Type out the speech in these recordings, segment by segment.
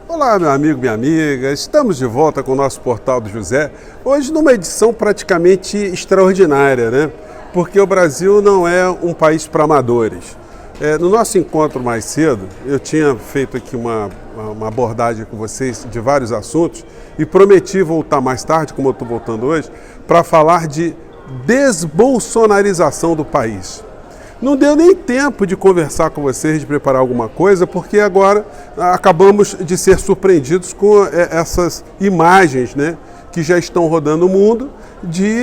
Olá, meu amigo, minha amiga, estamos de volta com o nosso Portal do José, hoje numa edição praticamente extraordinária, né? Porque o Brasil não é um país para amadores. No nosso encontro mais cedo, eu tinha feito aqui uma abordagem com vocês de vários assuntos e prometi voltar mais tarde, como eu estou voltando hoje, para falar de desbolsonarização do país. Não deu nem tempo de conversar com vocês, de preparar alguma coisa, porque agora acabamos de ser surpreendidos com essas imagens, né, que já estão rodando o mundo, de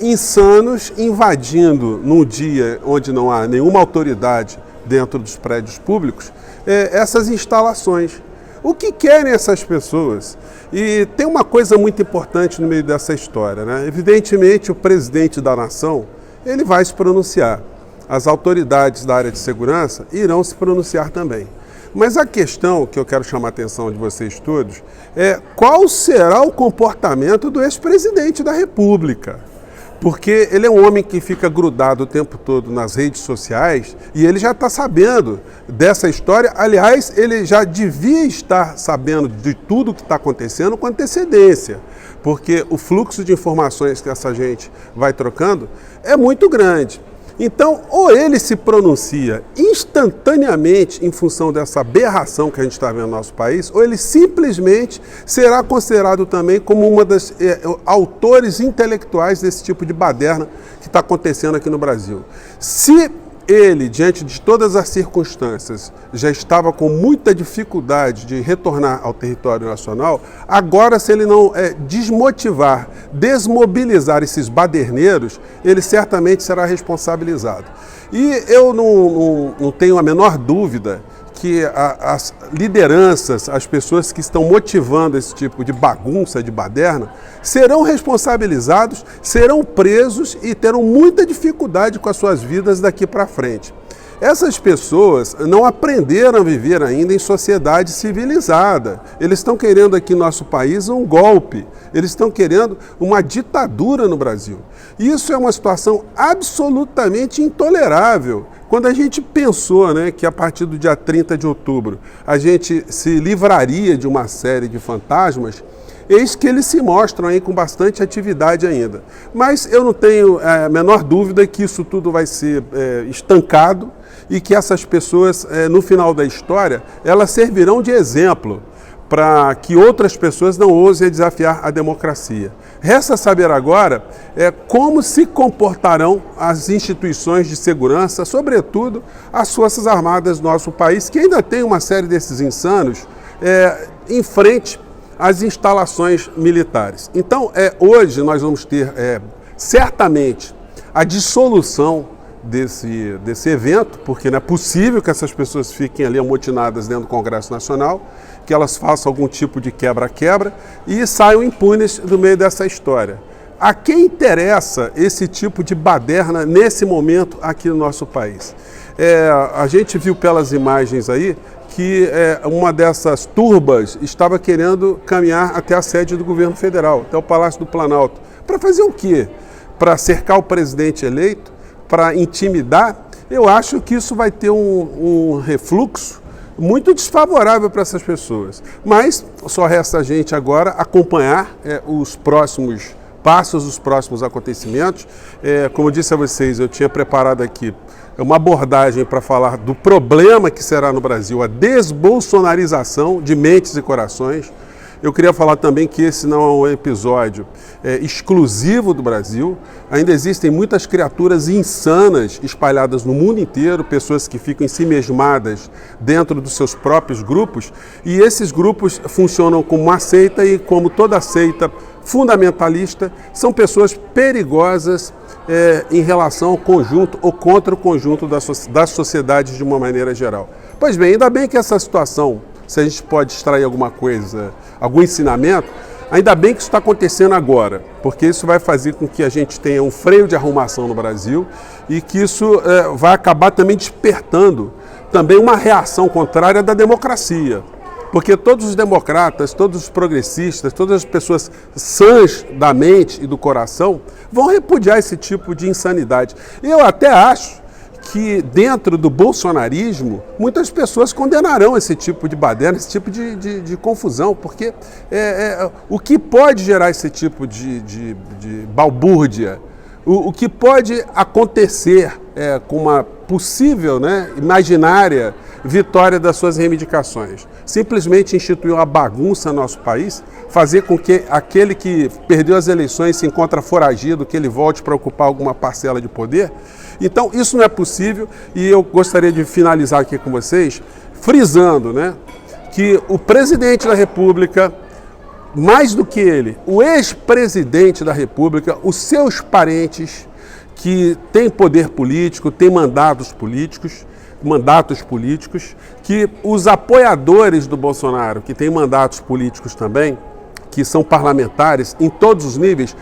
insanos invadindo num dia onde não há nenhuma autoridade dentro dos prédios públicos, essas instalações. O que querem essas pessoas? E tem uma coisa muito importante no meio dessa história, né? Evidentemente, o presidente da nação, ele vai se pronunciar. As autoridades da área de segurança irão se pronunciar também. Mas a questão que eu quero chamar a atenção de vocês todos é qual será o comportamento do ex-presidente da República. Porque ele é um homem que fica grudado o tempo todo nas redes sociais e ele já está sabendo dessa história. Aliás, ele já devia estar sabendo de tudo que está acontecendo com antecedência, porque o fluxo de informações que essa gente vai trocando é muito grande. Então, ou ele se pronuncia instantaneamente em função dessa aberração que a gente está vendo no nosso país, ou ele simplesmente será considerado também como uma das autores intelectuais desse tipo de baderna que está acontecendo aqui no Brasil. Se ele, diante de todas as circunstâncias, já estava com muita dificuldade de retornar ao território nacional, agora, se ele não desmotivar, desmobilizar esses baderneiros, ele certamente será responsabilizado. E eu não tenho a menor dúvida que as lideranças, as pessoas que estão motivando esse tipo de bagunça, de baderna, serão responsabilizados, serão presos e terão muita dificuldade com as suas vidas daqui para frente. Essas pessoas não aprenderam a viver ainda em sociedade civilizada. Eles estão querendo aqui no nosso país um golpe. Eles estão querendo uma ditadura no Brasil. Isso é uma situação absolutamente intolerável. Quando a gente pensou, né, que a partir do dia 30 de outubro a gente se livraria de uma série de fantasmas, eis que eles se mostram aí com bastante atividade ainda. Mas eu não tenho a menor dúvida que isso tudo vai ser estancado e que essas pessoas, no final da história, elas servirão de exemplo para que outras pessoas não ousem desafiar a democracia. Resta saber agora como se comportarão as instituições de segurança, sobretudo as Forças Armadas do nosso país, que ainda tem uma série desses insanos em frente às instalações militares. Então, hoje nós vamos ter certamente a dissolução desse evento, porque não é possível que essas pessoas fiquem ali amotinadas dentro do Congresso Nacional, que elas façam algum tipo de quebra-quebra e saiam impunes do meio dessa história. A quem interessa esse tipo de baderna nesse momento aqui no nosso país? A gente viu pelas imagens aí que uma dessas turbas estava querendo caminhar até a sede do governo federal, até o Palácio do Planalto. Para fazer o quê? Para cercar o presidente eleito? Para intimidar? Eu acho que isso vai ter um refluxo muito desfavorável para essas pessoas. Mas só resta a gente agora acompanhar os próximos passos, os próximos acontecimentos. Como eu disse a vocês, eu tinha preparado aqui uma abordagem para falar do problema que será no Brasil, a desbolsonarização de mentes e corações. Eu queria falar também que esse não é um episódio exclusivo do Brasil. Ainda existem muitas criaturas insanas espalhadas no mundo inteiro, pessoas que ficam ensimesmadas dentro dos seus próprios grupos, e esses grupos funcionam como uma seita e, como toda seita fundamentalista, são pessoas perigosas em relação ao conjunto ou contra o conjunto das sociedades de uma maneira geral. Pois bem, ainda bem que essa situação, se a gente pode extrair alguma coisa, algum ensinamento, ainda bem que isso está acontecendo agora, porque isso vai fazer com que a gente tenha um freio de arrumação no Brasil e que isso vai acabar também despertando também uma reação contrária da democracia. Porque todos os democratas, todos os progressistas, todas as pessoas sãs da mente e do coração vão repudiar esse tipo de insanidade. E eu até acho que dentro do bolsonarismo, muitas pessoas condenarão esse tipo de baderna, esse tipo de confusão, porque o que pode gerar esse tipo de balbúrdia, o que pode acontecer com uma possível, imaginária vitória das suas reivindicações? Simplesmente instituir uma bagunça no nosso país, fazer com que aquele que perdeu as eleições se encontra foragido, que ele volte para ocupar alguma parcela de poder? Então, isso não é possível, e eu gostaria de finalizar aqui com vocês, frisando, que o presidente da República, mais do que ele, o ex-presidente da República, os seus parentes que têm poder político, têm mandatos políticos, que os apoiadores do Bolsonaro, que têm mandatos políticos também, que são parlamentares em todos os níveis,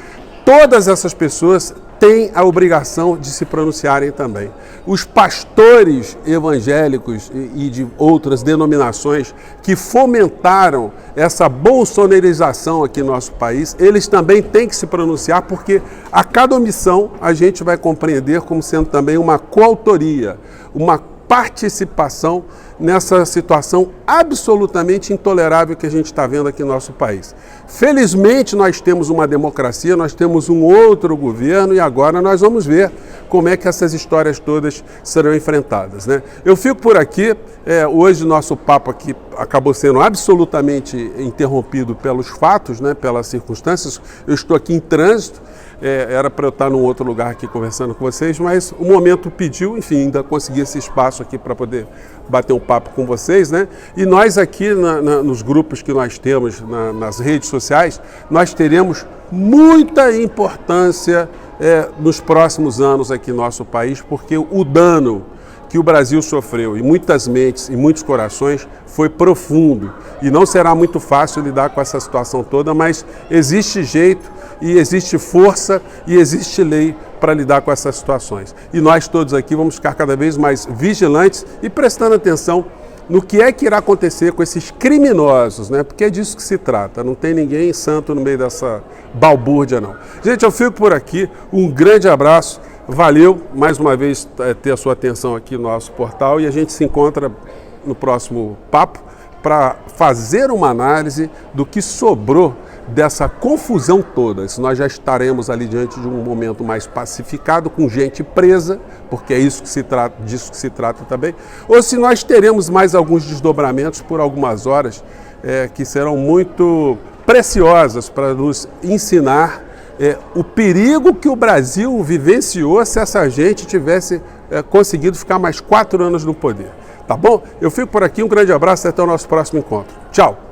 todas essas pessoas têm a obrigação de se pronunciarem também. Os pastores evangélicos e de outras denominações que fomentaram essa bolsonarização aqui no nosso país, eles também têm que se pronunciar, porque a cada omissão a gente vai compreender como sendo também uma coautoria, uma participação nessa situação absolutamente intolerável que a gente está vendo aqui no nosso país. Felizmente nós temos uma democracia, nós temos um outro governo e agora nós vamos ver como é que essas histórias todas serão enfrentadas, Eu fico por aqui, hoje o nosso papo aqui acabou sendo absolutamente interrompido pelos fatos, pelas circunstâncias. Eu estou aqui em trânsito, era para eu estar num outro lugar aqui conversando com vocês, mas o momento pediu, enfim, ainda consegui esse espaço aqui para poder bater um papo com vocês, E nós aqui nos grupos que nós temos nas redes sociais, nós teremos muita importância nos próximos anos aqui no nosso país, porque o dano que o Brasil sofreu em muitas mentes e muitos corações foi profundo e não será muito fácil lidar com essa situação toda, mas existe jeito e existe força e existe lei para lidar com essas situações. E nós todos aqui vamos ficar cada vez mais vigilantes e prestando atenção no que irá acontecer com esses criminosos, Porque é disso que se trata, não tem ninguém santo no meio dessa balbúrdia, não. Gente, eu fico por aqui, um grande abraço, valeu mais uma vez ter a sua atenção aqui no nosso portal e a gente se encontra no próximo papo para fazer uma análise do que sobrou dessa confusão toda. Se nós já estaremos ali diante de um momento mais pacificado, com gente presa, porque é isso que se trata, disso que se trata também, ou se nós teremos mais alguns desdobramentos por algumas horas que serão muito preciosas para nos ensinar o perigo que o Brasil vivenciou se essa gente tivesse conseguido ficar mais 4 anos no poder. Tá bom? Eu fico por aqui, um grande abraço e até o nosso próximo encontro. Tchau!